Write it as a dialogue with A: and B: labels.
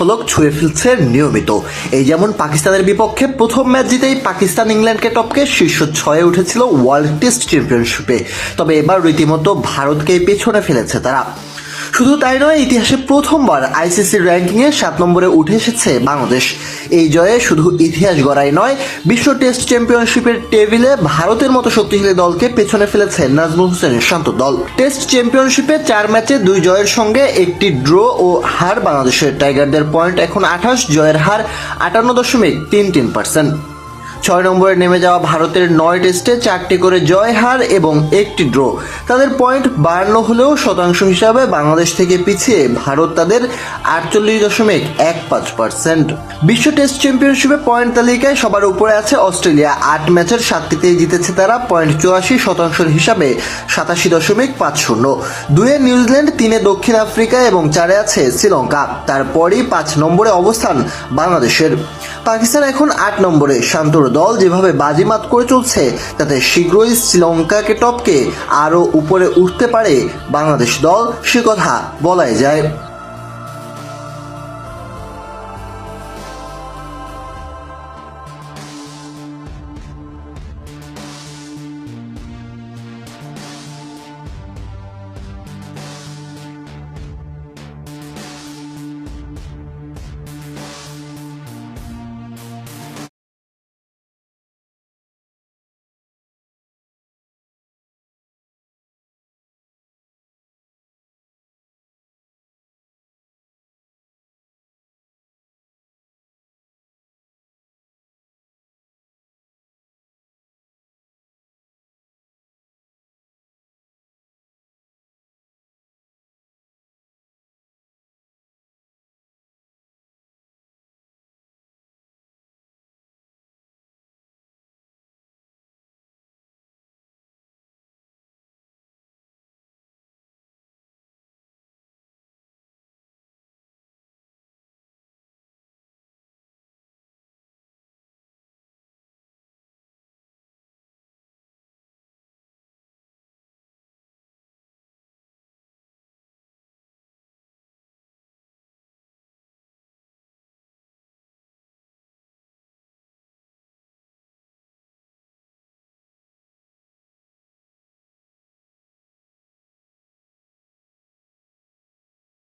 A: ফলক ছুঁয়ে ফেলছে নিয়মিত। এই যেমন পাকিস্তানের বিপক্ষে প্রথম ম্যাচ জিতেই পাকিস্তান ইংল্যান্ডকে টপকে শীর্ষ 6-এ উঠেছিল ওয়ার্ল্ড টেস্ট চ্যাম্পিয়নশিপে। তবে এবার রীতিমতো ভারতকে পেছনে ফেলেছে তারা। শুধু তাই নয়, ইতিহাসে প্রথমবার আইসিসি র্যাঙ্কিংয়ে 7 নম্বরে উঠে এসেছে বাংলাদেশ। এই জয়ে শুধু ইতিহাস গড়াই নয়, বিশ্ব টেস্ট চ্যাম্পিয়নশিপের টেবিলে ভারতের মতো শক্তিশালী দলকে পেছনে ফেলেছে নাজমুল হোসেনের শান্ত দল। টেস্ট চ্যাম্পিয়নশিপে 4 ম্যাচে 2 জয়ের সঙ্গে একটি ড্র ও হার বাংলাদেশের। টাইগারদের পয়েন্ট এখন 28, জয়ের হার 58.33%। 6 নম্বরে নেমে যাওয়া ভারতের 9 টেস্টে 4টি করে জয় হার এবং একটি ড্র। তাদের পয়েন্ট 52 হলেও শতাংশ হিসাবে বাংলাদেশ থেকে পিছিয়ে ভারত তাদের 48.15%। বিশ্ব টেস্ট চ্যাম্পিয়নশিপে পয়েন্ট তালিকায় সবার উপরে আছে অস্ট্রেলিয়া। 8 ম্যাচের 7টিতেই জিতেছে তারা, পয়েন্ট 84% হিসাবে 87.50। 2-এ নিউজিল্যান্ড, 3-এ দক্ষিণ আফ্রিকা এবং 4-এ আছে শ্রীলঙ্কা। তারপরই 5 নম্বরে অবস্থান বাংলাদেশের। পাকিস্তান এখন 8 নম্বরে। শান্তর দল যেভাবে বাজিমাত করে চলছে তাতে শীঘ্রই শ্রীলঙ্কাকে টপকে আরও উপরে উঠতে পারে বাংলাদেশ দল, সে কথা বলাই যায়।